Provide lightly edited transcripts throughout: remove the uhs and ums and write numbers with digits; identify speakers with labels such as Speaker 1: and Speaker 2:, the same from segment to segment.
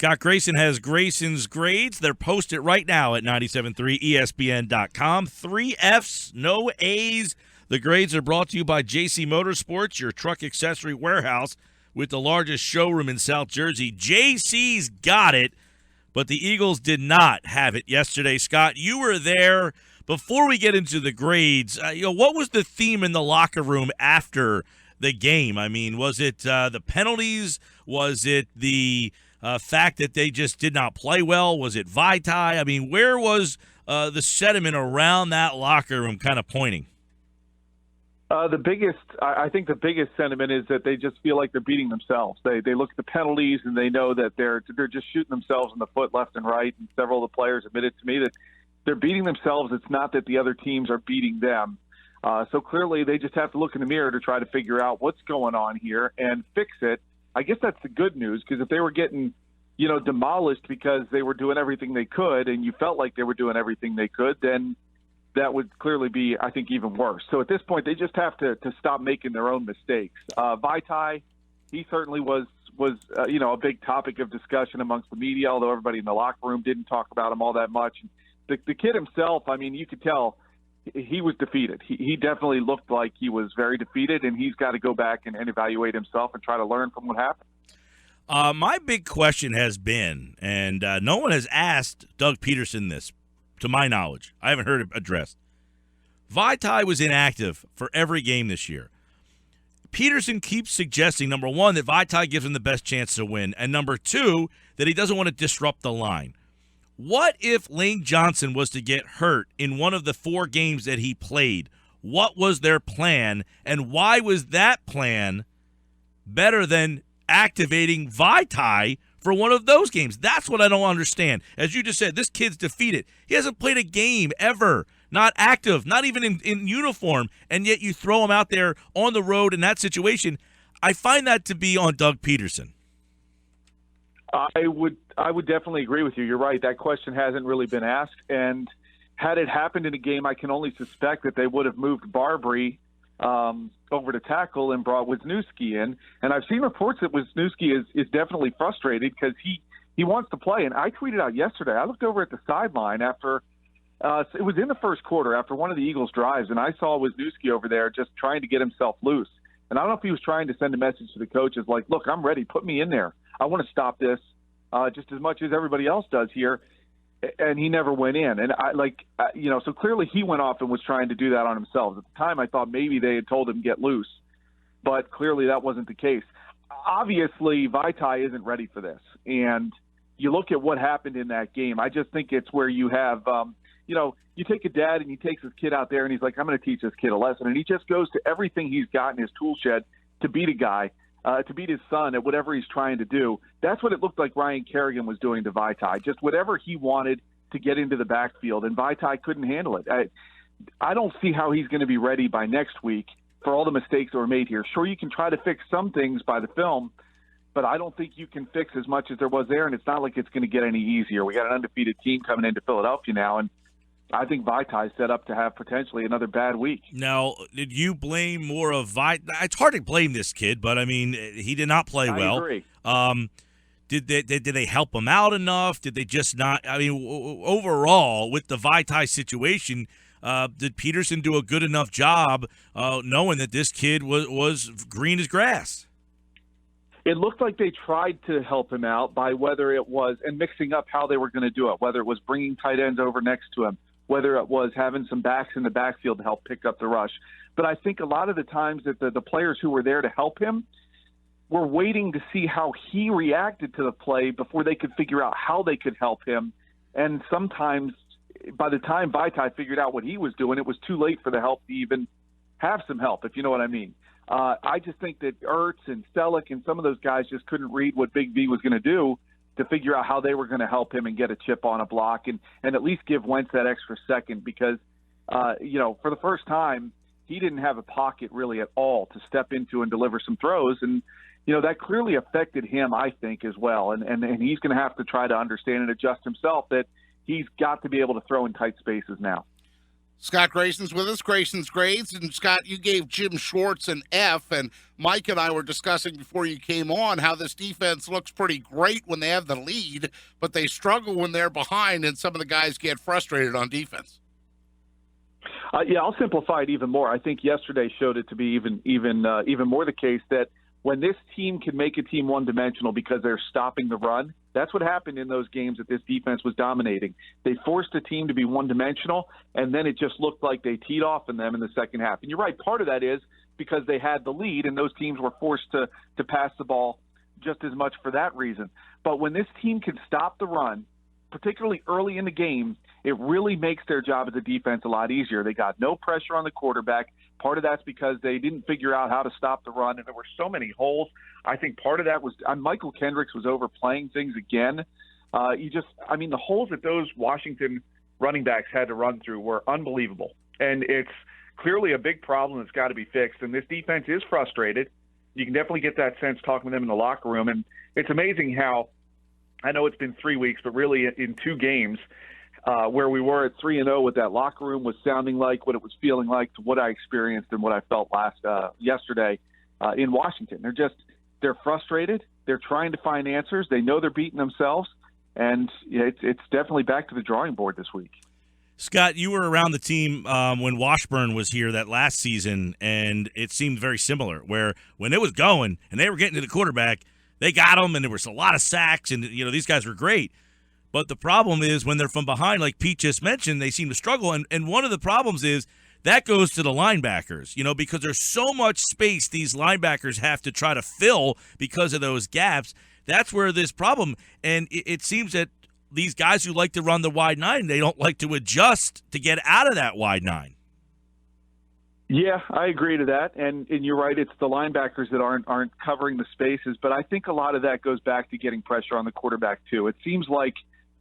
Speaker 1: Scott Grayson has Grayson's grades. They're posted right now at 973ESPN.com. 3 Fs, no A's. The grades are brought to you by JC Motorsports, your truck accessory warehouse with the largest showroom in South Jersey. JC's got it, but the Eagles did not have it yesterday. Scott, you were there. Before we get into the grades, what was the theme in the locker room after the game? I mean, was it the penalties? Was it the fact that they just did not play well? Was it Vitae? I mean, where was the sentiment around that locker room kind of pointing?
Speaker 2: I think the biggest sentiment is that they just feel like they're beating themselves. They look at the penalties and they know that they're just shooting themselves in the foot left and right. And several of the players admitted to me that they're beating themselves. It's not that the other teams are beating them. So clearly they just have to look in the mirror to try to figure out what's going on here and fix it. I guess that's the good news, because if they were getting, demolished because they were doing everything they could and you felt like they were doing everything they could, then that would clearly be, I think, even worse. So at this point, they just have to stop making their own mistakes. Vitae, he certainly was a big topic of discussion amongst the media, although everybody in the locker room didn't talk about him all that much. The kid himself, I mean, you could tell he was defeated. He definitely looked like he was very defeated, and he's got to go back and evaluate himself and try to learn from what happened.
Speaker 1: My big question has been, and no one has asked Doug Peterson this, to my knowledge. I haven't heard it addressed. Vitae was inactive for every game this year. Peterson keeps suggesting, number one, that Vitae gives him the best chance to win, and number two, that he doesn't want to disrupt the line. What if Lane Johnson was to get hurt in one of the 4 games that he played? What was their plan, and why was that plan better than activating Vitae for one of those games? That's what I don't understand. As you just said, this kid's defeated. He hasn't played a game ever, not active, not even in uniform, and yet you throw him out there on the road in that situation. I find that to be on Doug Peterson.
Speaker 2: I would definitely agree with you. You're right. That question hasn't really been asked. And had it happened in a game, I can only suspect that they would have moved Barbary over to tackle and brought Wisniewski in. And I've seen reports that Wisniewski is definitely frustrated because he wants to play. And I tweeted out yesterday, I looked over at the sideline after it was in the first quarter after one of the Eagles' drives, and I saw Wisniewski over there just trying to get himself loose. And I don't know if he was trying to send a message to the coaches like, look, I'm ready. Put me in there. I want to stop this just as much as everybody else does here. And he never went in. And so clearly he went off and was trying to do that on himself. At the time, I thought maybe they had told him get loose, but clearly that wasn't the case. Obviously, Vitae isn't ready for this. And you look at what happened in that game. I just think it's where you have, you take a dad and he takes his kid out there and he's like, I'm going to teach this kid a lesson. And he just goes to everything he's got in his tool shed to beat a guy. To beat his son at whatever he's trying to do. That's what it looked like Ryan Kerrigan was doing to Vitae, just whatever he wanted to get into the backfield, and Vitae couldn't handle it. I don't see how he's going to be ready by next week for all the mistakes that were made here. Sure, you can try to fix some things by the film, but I don't think you can fix as much as there was there, and it's not like it's going to get any easier. We got an undefeated team coming into Philadelphia now, and I think Vitae's set up to have potentially another bad week.
Speaker 1: Now, did you blame more of Vitae? It's hard to blame this kid, but, I mean, he did not play well.
Speaker 2: I agree.
Speaker 1: Did they help him out enough? Did they just not? I mean, overall, with the Vitae situation, did Peterson do a good enough job knowing that this kid was green as grass?
Speaker 2: It looked like they tried to help him out by whether it was – and mixing up how they were going to do it, whether it was bringing tight ends over next to him, whether it was having some backs in the backfield to help pick up the rush. But I think a lot of the times that the players who were there to help him were waiting to see how he reacted to the play before they could figure out how they could help him. And sometimes by the time Vitae figured out what he was doing, it was too late for the help to even have some help, if you know what I mean. I just think that Ertz and Selleck and some of those guys just couldn't read what Big V was going to do to figure out how they were going to help him and get a chip on a block and at least give Wentz that extra second because, for the first time, he didn't have a pocket really at all to step into and deliver some throws. And, that clearly affected him, I think, as well. And he's going to have to try to understand and adjust himself that he's got to be able to throw in tight spaces now.
Speaker 3: Scott Grayson's with us, Grayson's Grades. And, Scott, you gave Jim Schwartz an F, and Mike and I were discussing before you came on how this defense looks pretty great when they have the lead, but they struggle when they're behind, and some of the guys get frustrated on defense.
Speaker 2: I'll simplify it even more. I think yesterday showed it to be even more the case that when this team can make a team one-dimensional because they're stopping the run, that's what happened in those games that this defense was dominating. They forced a team to be one-dimensional, and then it just looked like they teed off in them in the second half. And you're right, part of that is because they had the lead, and those teams were forced to pass the ball just as much for that reason. But when this team can stop the run, particularly early in the game, it really makes their job as a defense a lot easier. They got no pressure on the quarterback. Part of that's because they didn't figure out how to stop the run, and there were so many holes. I think part of that was Michael Kendricks was overplaying things again. The holes that those Washington running backs had to run through were unbelievable. And it's clearly a big problem that's got to be fixed. And this defense is frustrated. You can definitely get that sense talking to them in the locker room. And it's amazing how, I know it's been 3 weeks, but really in 2 games, where we were at 3-0, what that locker room was sounding like, what it was feeling like, to what I experienced and what I felt yesterday in Washington. They're frustrated. They're trying to find answers. They know they're beating themselves, and it's definitely back to the drawing board this week.
Speaker 1: Scott, you were around the team when Washburn was here that last season, and it seemed very similar, where when it was going and they were getting to the quarterback, they got them, and there was a lot of sacks, and these guys were great. But the problem is when they're from behind, like Pete just mentioned, they seem to struggle. And one of the problems is that goes to the linebackers, because there's so much space these linebackers have to try to fill because of those gaps. That's where this problem. And it seems that these guys who like to run the wide nine, they don't like to adjust to get out of that wide nine.
Speaker 2: Yeah, I agree to that. And you're right, it's the linebackers that aren't covering the spaces. But I think a lot of that goes back to getting pressure on the quarterback, too. It seems like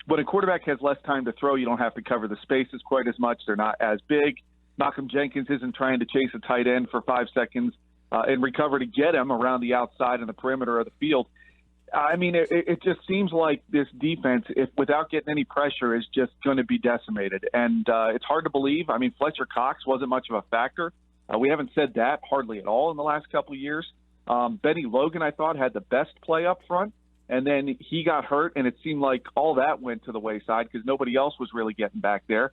Speaker 2: when a quarterback has less time to throw, you don't have to cover the spaces quite as much. They're not as big. Malcolm Jenkins isn't trying to chase a tight end for 5 seconds and recover to get him around the outside and the perimeter of the field. It just seems like this defense, if without getting any pressure, is just going to be decimated. And it's hard to believe. Fletcher Cox wasn't much of a factor. We haven't said that hardly at all in the last couple of years. Benny Logan, I thought, had the best play up front. And then he got hurt, and it seemed like all that went to the wayside because nobody else was really getting back there.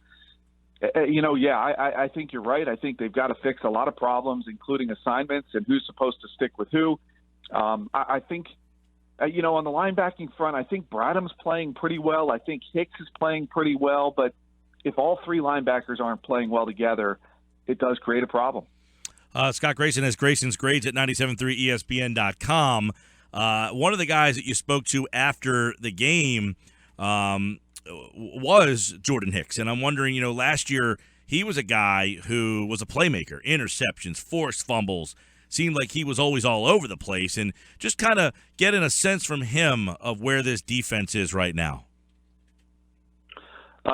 Speaker 2: I think you're right. I think they've got to fix a lot of problems, including assignments and who's supposed to stick with who. I think, on the linebacking front, I think Bradham's playing pretty well. I think Hicks is playing pretty well. But if all 3 linebackers aren't playing well together, it does create a problem.
Speaker 1: Scott Grayson has Grayson's Grades at 97.3ESPN.com. One of the guys that you spoke to after the game was Jordan Hicks. And I'm wondering, last year he was a guy who was a playmaker, interceptions, forced fumbles. Seemed like he was always all over the place. And just kind of getting a sense from him of where this defense is right now.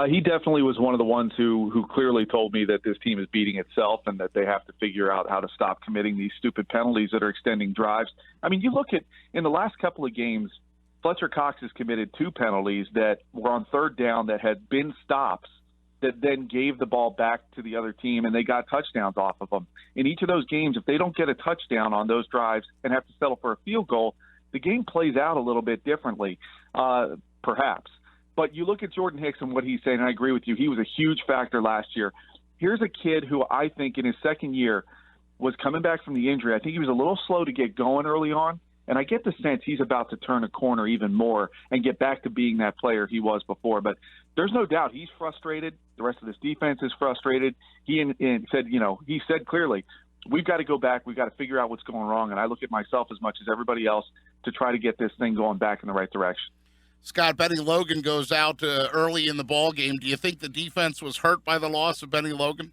Speaker 2: He definitely was one of the ones who clearly told me that this team is beating itself and that they have to figure out how to stop committing these stupid penalties that are extending drives. You look at in the last couple of games, Fletcher Cox has committed 2 penalties that were on third down that had been stops that then gave the ball back to the other team, and they got touchdowns off of them. In each of those games, if they don't get a touchdown on those drives and have to settle for a field goal, the game plays out a little bit differently, perhaps. But you look at Jordan Hicks and what he's saying, and I agree with you. He was a huge factor last year. Here's a kid who I think in his second year was coming back from the injury. I think he was a little slow to get going early on, and I get the sense he's about to turn a corner even more and get back to being that player he was before. But there's no doubt he's frustrated. The rest of this defense is frustrated. He said clearly, we've got to go back. We've got to figure out what's going wrong. And I look at myself as much as everybody else to try to get this thing going back in the right direction.
Speaker 3: Scott, Benny Logan goes out early in the ball game. Do you think the defense was hurt by the loss of Benny Logan?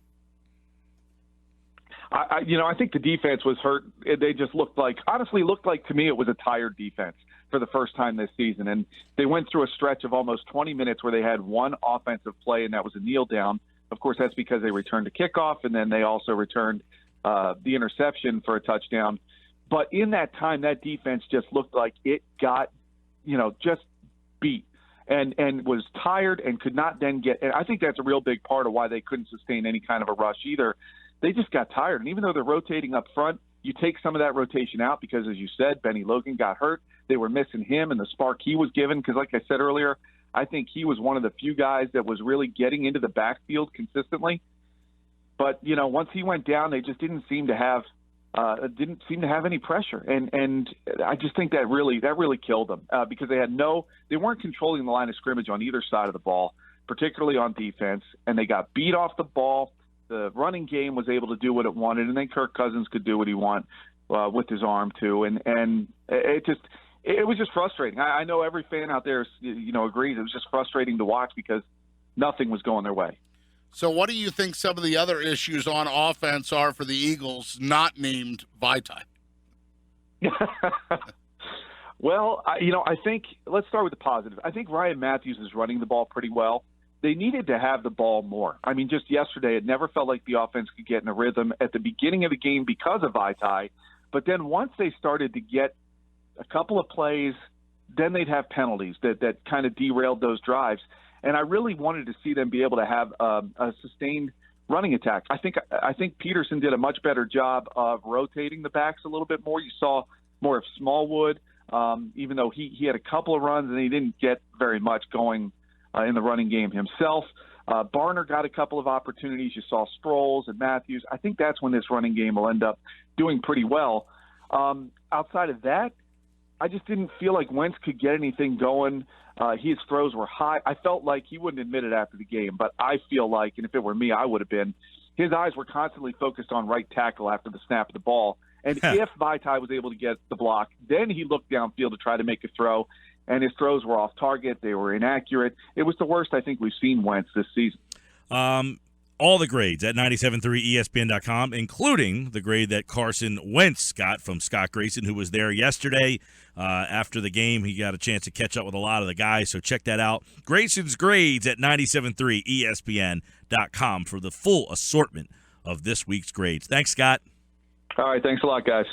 Speaker 2: I think the defense was hurt. They just looked like to me it was a tired defense for the first time this season. And they went through a stretch of almost 20 minutes where they had one offensive play, and that was a kneel down. Of course, that's because they returned a kickoff, and then they also returned the interception for a touchdown. But in that time, that defense just looked like it got, just beat. and was tired and could not then get – and I think that's a real big part of why they couldn't sustain any kind of a rush either. They just got tired. And even though they're rotating up front, you take some of that rotation out because, as you said, Benny Logan got hurt. They were missing him and the spark he was given because, like I said earlier, I think he was one of the few guys that was really getting into the backfield consistently. But, once he went down, they just didn't seem to have any pressure. And I just think that really killed them because they weren't controlling the line of scrimmage on either side of the ball, particularly on defense, and they got beat off the ball. The running game was able to do what it wanted, and then Kirk Cousins could do what he wanted with his arm too. And it was just frustrating. I know every fan out there, agrees. It was just frustrating to watch because nothing was going their way.
Speaker 3: So what do you think some of the other issues on offense are for the Eagles not named Vitae?
Speaker 2: Well, I think let's start with the positive. I think Ryan Matthews is running the ball pretty well. They needed to have the ball more. I mean, just yesterday, it never felt like the offense could get in a rhythm at the beginning of the game because of Vitae. But then once they started to get a couple of plays, then they'd have penalties that kind of derailed those drives. And I really wanted to see them be able to have a sustained running attack. I think Peterson did a much better job of rotating the backs a little bit more. You saw more of Smallwood, even though he had a couple of runs and he didn't get very much going in the running game himself. Barner got a couple of opportunities. You saw Sproles and Matthews. I think that's when this running game will end up doing pretty well. Outside of that, I just didn't feel like Wentz could get anything going. His throws were high. I felt like he wouldn't admit it after the game, but I feel like, and if it were me, I would have been, his eyes were constantly focused on right tackle after the snap of the ball. And if Vitae was able to get the block, then he looked downfield to try to make a throw, and his throws were off target. They were inaccurate. It was the worst I think we've seen Wentz this season.
Speaker 1: All the grades at 97.3ESPN.com, including the grade that Carson Wentz got from Scott Grayson, who was there yesterday. After the game, he got a chance to catch up with a lot of the guys, so check that out. Grayson's grades at 97.3ESPN.com for the full assortment of this week's grades. Thanks, Scott.
Speaker 2: All right, thanks a lot, guys.